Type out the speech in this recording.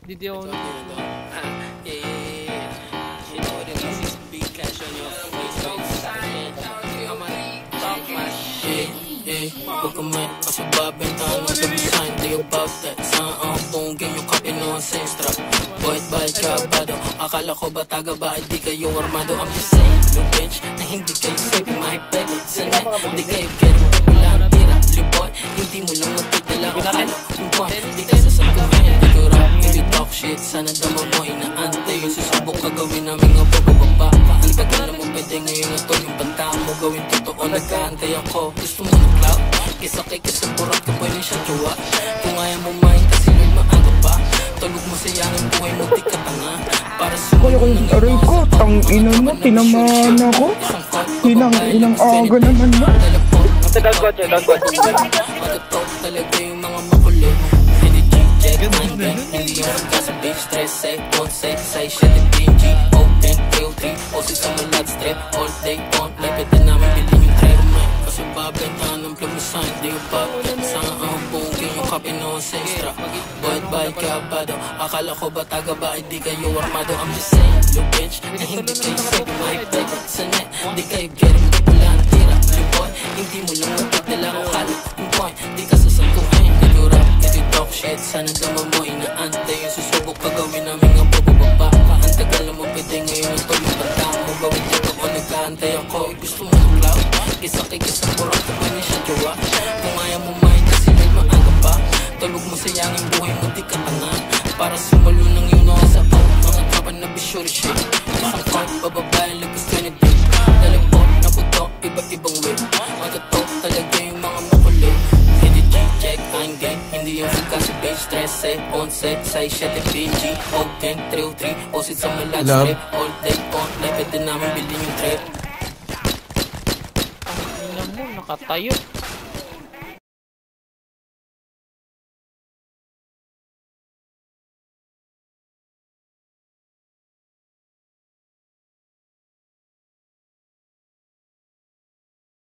Didi ako. Huwag ka may kasababentahan ng sabisahin. Di about that. Saan ang punggin yung kape no ancestra. Boyd by Cabado. Akala ko ba taga ba ay di kayo armado. I'm just saying, no bitch, na hindi kayo sabi mahipeg sa net. Hindi kayo kero, wala ang tira. Liboy, hindi mo lang magtitala o ano. Kung boy, di ka sasaguhin. Di ko rap, hindi talk shit. Sana dama mo inaante. Yung susubok ka gawin namin nga bababa. Ang tagal na mo pwede ngayon na to. Yung banta mo gawin totoo. Nag-aantay ako. Gusto mo ng cloud? Kisakay ka sa burak ka pwede siya jowa. Kung ayaw mo main kasi may maaga pa. Tulog mo sayangin buhay mo di ka tanga. Para sumulo ng aray ko, tangina mo, tinamaan ako. Inang aga naman mo. Magkataw talaga yung mga makulit. Hindi G-Jack, hindi yung magkasabi. Stress, say, don't say, say shit, hindi G. Open, KO3, post sa malat strip. All day, on, may pwede namin bilhin yung trail man. Kasi babentahan ng plumisahin, di yung papet. Saan ang bungking yung kape no ancestra. Boyd by Cabado. Akala ko ba taga ba ay di kayo armado. I'm just saying, look bitch, na hindi kayo sabi mahipeg sa net. Di kayo get it, wala ang tira. Boy, hindi mo lang magtitala ko kala. Yung boy, di ka sasaguhin. Hindi rap, hindi talk shit. Sana dama mo inaante. Yung susubok ka gawin namin nga bababa. Ang tagal na mo pwede ngayon ito. Yung banta mo gawin dito ko nag-aantay ako. Gusto mo ng cloud? Kisakay ka sa burak ka pwede siya jowa. Kung ayaw mo main kasi may maaga pa. Tulog mo sayangin buhay mo di ka tanga. Para sumulo ng yun ako sa pang. Mga tropa na bisyo shit. Isang part bababae lagas ka ni Dick. Dalipot na puto iba't ibang way. Magkato talaga yung mga makulit. Hindi G-Check, I'm gang. Hindi yung kasi bitch. Stress, say, on set, say shit, PG. Open, 303, posit sa malat strip. All day, on, na pwede namin bilhin yung trip. Ang ina mo, nakatayo.